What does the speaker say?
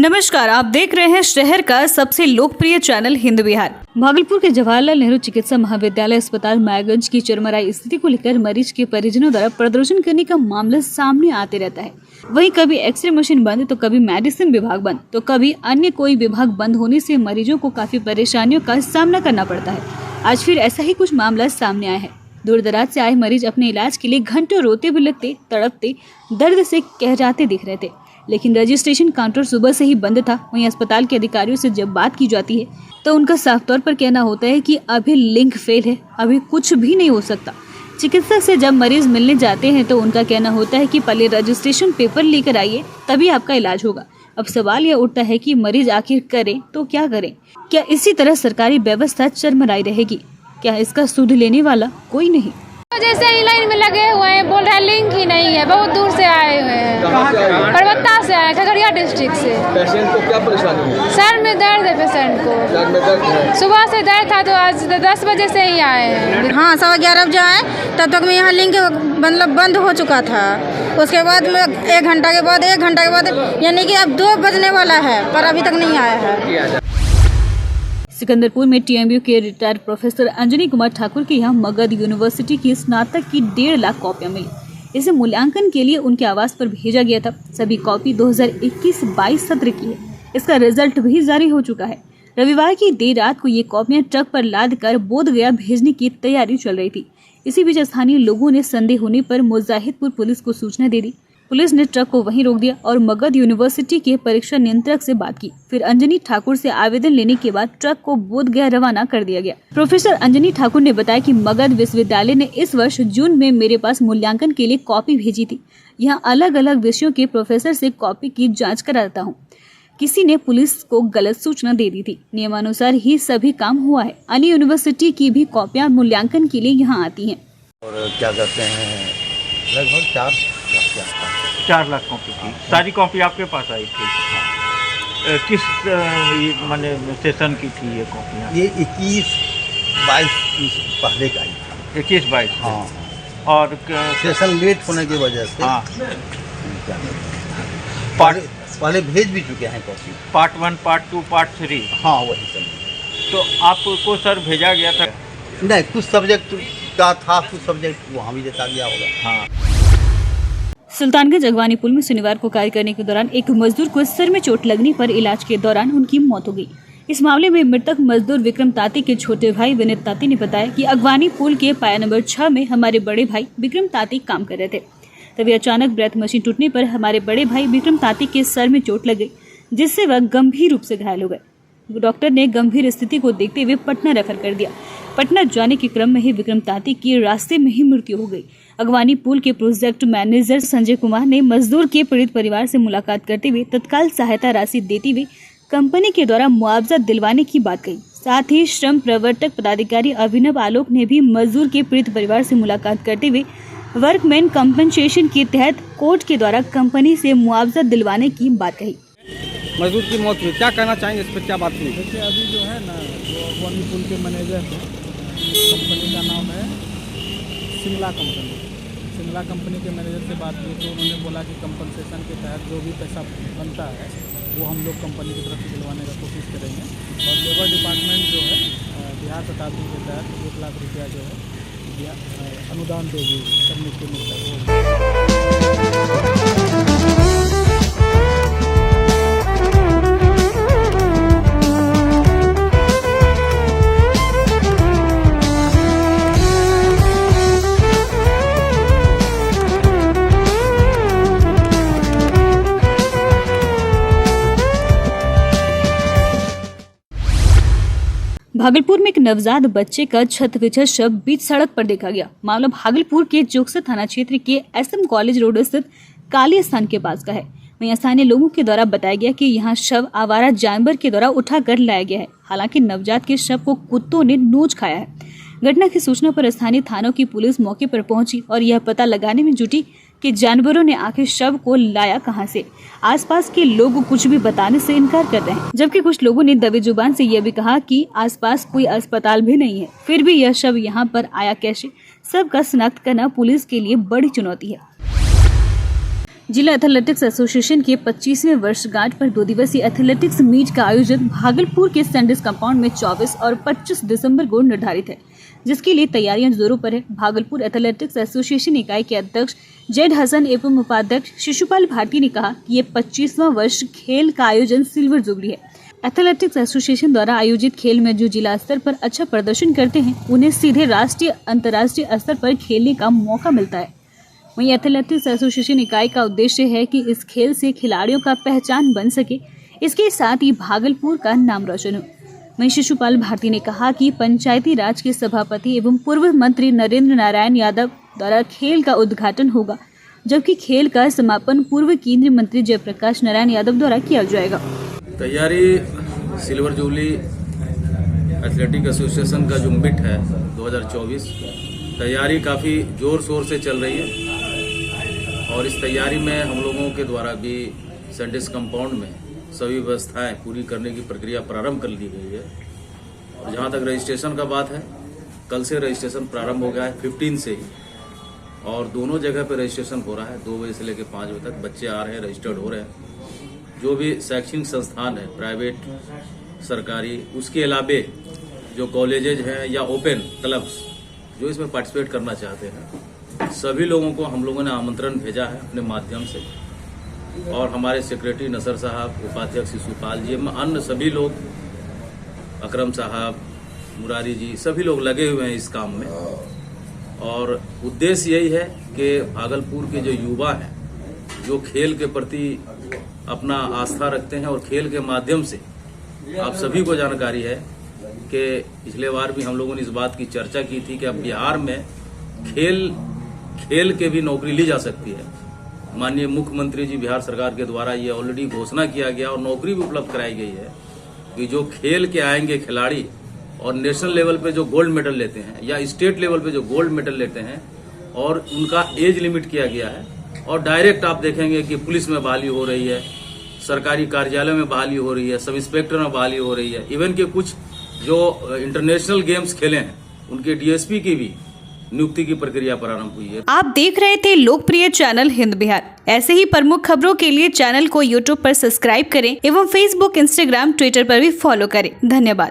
नमस्कार, आप देख रहे हैं शहर का सबसे लोकप्रिय चैनल हिंद बिहार। भागलपुर के जवाहरलाल नेहरू चिकित्सा महाविद्यालय अस्पताल मायागंज की चरमराई स्थिति को लेकर मरीज के परिजनों द्वारा प्रदर्शन करने का मामला सामने आते रहता है। वहीं कभी एक्सरे मशीन बंद तो कभी मेडिसिन विभाग बंद तो कभी अन्य कोई विभाग बंद होने से मरीजों को काफी परेशानियों का सामना करना पड़ता है। आज फिर ऐसा ही कुछ मामला सामने आया है। दूर दराज से आए मरीज अपने इलाज के लिए घंटों रोते भी लगते, तड़पते, दर्द से कहराते दिख रहे थे, लेकिन रजिस्ट्रेशन काउंटर सुबह से ही बंद था। वहीं अस्पताल के अधिकारियों से जब बात की जाती है तो उनका साफ तौर पर कहना होता है कि अभी लिंक फेल है, अभी कुछ भी नहीं हो सकता। चिकित्सक से जब मरीज मिलने जाते हैं तो उनका कहना होता है कि पहले रजिस्ट्रेशन पेपर लेकर आइए, तभी आपका इलाज होगा। अब सवाल यह उठता है कि मरीज आखिर करे तो क्या करें? क्या इसी तरह सरकारी व्यवस्था चरमराई रहेगी? क्या इसका सुध लेने वाला कोई नहीं? जैसे ही लाइन में लगे हुए हैं, बोल रहे हैं लिंक ही नहीं है, बहुत दूर से आए हुए हैं, परबत्ता से आए, खगड़िया डिस्ट्रिक्ट से। पेशेंट को क्या परेशानी है? सर में दर्द है पेशेंट को, सर में दर्द है। सुबह से दर्द था तो आज 10 बजे से ही आए हैं। हाँ, 11:15 बजे आए, तब तक में यहाँ लिंक मतलब बंद हो चुका था। उसके बाद में 1 घंटा के बाद यानी कि अब 2 बजने वाला है, पर अभी तक नहीं आया है। सिकंदरपुर में टीएमयू के रिटायर्ड प्रोफेसर अंजनी कुमार ठाकुर के यहाँ मगध यूनिवर्सिटी की स्नातक की 1.5 लाख कॉपियां मिली। इसे मूल्यांकन के लिए उनके आवास पर भेजा गया था। सभी कॉपी 2021-22 सत्र की है। इसका रिजल्ट भी जारी हो चुका है। रविवार की देर रात को ये कॉपियां ट्रक पर लाद कर बोधगया भेजने की तैयारी चल रही थी। इसी बीच स्थानीय लोगों ने संदेह होने पर मुजाहिदपुर पुलिस को सूचना दे दी। पुलिस ने ट्रक को वहीं रोक दिया और मगध यूनिवर्सिटी के परीक्षा नियंत्रक से बात की। फिर अंजनी ठाकुर से आवेदन लेने के बाद ट्रक को बोधगया रवाना कर दिया गया। प्रोफेसर अंजनी ठाकुर ने बताया कि मगध विश्वविद्यालय ने इस वर्ष जून में मेरे पास मूल्यांकन के लिए कॉपी भेजी थी। यहाँ अलग अलग विषयों के प्रोफेसर से कॉपी की जाँच कराता हूँ। किसी ने पुलिस को गलत सूचना दे दी थी। नियमानुसार ही सभी काम हुआ है। अन्य यूनिवर्सिटी की भी कॉपियाँ मूल्यांकन के लिए यहाँ आती है। और क्या कहते हैं, लगभग 4 लाख कॉपी थी। सारी कॉपी आपके पास आई थी? किस माने सेशन की थी ये कॉपियाँ? ये 21-22 पहले का ही था। 21-22? हाँ। और सेशन लेट होने की वजह से हाँ, पहले भेज भी चुके हैं कॉपी। Part 1, part 2, part 3? हाँ, वही सब। तो आपको सर भेजा गया था? नहीं, कुछ सब्जेक्ट का था, कुछ सब्जेक्ट वहाँ भी देता गया होगा। हाँ। सुल्तानगंज अगवानी पुल में शनिवार को कार्य करने के दौरान एक मजदूर को सिर में चोट लगने पर इलाज के दौरान उनकी मौत हो गई। इस मामले में मृतक मजदूर विक्रम ताती के छोटे भाई विनीत ताती ने बताया कि अगवानी पुल के पाया नंबर 6 में हमारे बड़े भाई विक्रम ताती काम कर रहे थे। तभी अचानक ब्रेथ मशीन टूटने पर हमारे बड़े भाई विक्रम ताती के सर में चोट लग गई, जिससे वह गंभीर रूप से घायल हो गए। डॉक्टर ने गंभीर स्थिति को देखते हुए पटना रेफर कर दिया। पटना जाने के क्रम में ही विक्रम ताती की रास्ते में ही मृत्यु हो गई। अगवानी पुल के प्रोजेक्ट मैनेजर संजय कुमार ने मजदूर के पीड़ित परिवार से मुलाकात करते हुए तत्काल सहायता राशि देते हुए कंपनी के द्वारा मुआवजा दिलवाने की बात कही। साथ ही श्रम प्रवर्तक पदाधिकारी अभिनव आलोक ने भी मजदूर के पीड़ित परिवार से मुलाकात करते हुए वर्कमैन कंपनसेशन के तहत कोर्ट के द्वारा कंपनी से मुआवजा दिलवाने की बात कही। मजदूर की मौत हुई, क्या कहना चाहेंगे इस पर, क्या बात हुई? देखिए, अभी जो है ना, जो अगवानी पुल के मैनेजर हैं, कंपनी का नाम है शिमला कंपनी। शिमला कंपनी के मैनेजर से बात की तो उन्होंने बोला कि कंपनसेशन के तहत जो भी पैसा बनता है वो हम लोग कंपनी की तरफ से दिलवाने का कोशिश करेंगे। और लेबर डिपार्टमेंट जो है बिहार शताब्दी के तहत 1 लाख रुपया जो है अनुदान देगी करने के लिए। भागलपुर में एक नवजात बच्चे का छत विछत शव बीच सड़क पर देखा गया। मामला भागलपुर के जोगसर थाना क्षेत्र के एसएम कॉलेज रोड स्थित काली स्थान के पास का है। वहीं स्थानीय लोगों के द्वारा बताया गया कि यहां शव आवारा जानवर के द्वारा उठाकर लाया गया है। हालांकि नवजात के शव को कुत्तों ने नोच खाया है। घटना की सूचना पर स्थानीय थानों की पुलिस मौके पर पहुंची और यह पता लगाने में जुटी कि जानवरों ने आखिर शव को लाया कहां से। आसपास के लोग कुछ भी बताने से इनकार कर रहे हैं, जबकि कुछ लोगों ने दबी जुबान से यह भी कहा कि आसपास कोई अस्पताल भी नहीं है, फिर भी यह शव यहां पर आया कैसे। सबका शिनाख्त करना पुलिस के लिए बड़ी चुनौती है। जिला एथलेटिक्स एसोसिएशन के 25वें वर्षगांठ पर 2 दिवसीय एथलेटिक्स मीट का आयोजन भागलपुर के सैंडिस कंपाउंड में 24 और 25 दिसंबर को निर्धारित है, जिसके लिए तैयारियां जोरों पर है। भागलपुर एथलेटिक्स एसोसिएशन इकाई के अध्यक्ष जैद हसन एवं उपाध्यक्ष शिशुपाल भारती ने कहा कि ये 25वां वर्ष खेल का आयोजन सिल्वर जुबली है। एथलेटिक्स एसोसिएशन द्वारा आयोजित खेल में जो जिला स्तर पर अच्छा प्रदर्शन करते हैं, उन्हें सीधे राष्ट्रीय अंतर्राष्ट्रीय स्तर पर खेलने का मौका मिलता है। वहीं एथलेटिक्स एसोसिएशन इकाई का उद्देश्य है कि इस खेल से खिलाड़ियों का पहचान बन सके, इसके साथ ही भागलपुर का नाम रोशन हो। वहीं शिशुपाल भारती ने कहा कि पंचायती राज के सभापति एवं पूर्व मंत्री नरेंद्र नारायण यादव द्वारा खेल का उद्घाटन होगा, जबकि खेल का समापन पूर्व केंद्रीय मंत्री जयप्रकाश नारायण यादव द्वारा किया जाएगा। तैयारी सिल्वर जुबली एथलेटिक एसोसिएशन का जो मीट है 2024, तैयारी काफ़ी जोर शोर से चल रही है और इस तैयारी में हम लोगों के द्वारा भी सैंडिस कंपाउंड में सभी व्यवस्थाएं पूरी करने की प्रक्रिया प्रारंभ कर ली गई है। और जहां तक रजिस्ट्रेशन का बात है, कल से रजिस्ट्रेशन प्रारंभ हो गया है 15 से ही, और दोनों जगह पे रजिस्ट्रेशन हो रहा है। 2 बजे से लेकर 5 बजे तक बच्चे आ रहे हैं, रजिस्टर्ड हो रहे हैं। जो भी शैक्षणिक संस्थान है, प्राइवेट, सरकारी, उसके अलावे जो कॉलेजेज हैं या ओपन क्लब्स जो इसमें पार्टिसिपेट करना चाहते हैं, सभी लोगों को हम लोगों ने आमंत्रण भेजा है अपने माध्यम से। और हमारे सेक्रेटरी नसर साहब, उपाध्यक्ष शिशुपाल जी, अन्य सभी लोग, अकरम साहब, मुरारी जी, सभी लोग लगे हुए हैं इस काम में। और उद्देश्य यही है कि भागलपुर के जो युवा हैं, जो खेल के प्रति अपना आस्था रखते हैं और खेल के माध्यम से, आप सभी को जानकारी है कि पिछले बार भी हम लोगों ने इस बात की चर्चा की थी कि अब बिहार में खेल के भी नौकरी ली जा सकती है। माननीय मुख्यमंत्री जी बिहार सरकार के द्वारा ये ऑलरेडी घोषणा किया गया और नौकरी भी उपलब्ध कराई गई है कि जो खेल के आएंगे खिलाड़ी और नेशनल लेवल पे जो गोल्ड मेडल लेते हैं या स्टेट लेवल पे जो गोल्ड मेडल लेते हैं, और उनका एज लिमिट किया गया है। और डायरेक्ट आप देखेंगे कि पुलिस में बहाली हो रही है, सरकारी कार्यालय में बहाली हो रही है, सब इंस्पेक्टर में बहाली हो रही है। इवन के कुछ जो इंटरनेशनल गेम्स खेले हैं, उनके डीएसपी की भी नियुक्ति की प्रक्रिया प्रारंभ हुई है। आप देख रहे थे लोकप्रिय चैनल हिंद बिहार। ऐसे ही प्रमुख खबरों के लिए चैनल को यूट्यूब पर सब्सक्राइब करें एवं फेसबुक, इंस्टाग्राम, ट्विटर पर भी फॉलो करें। धन्यवाद।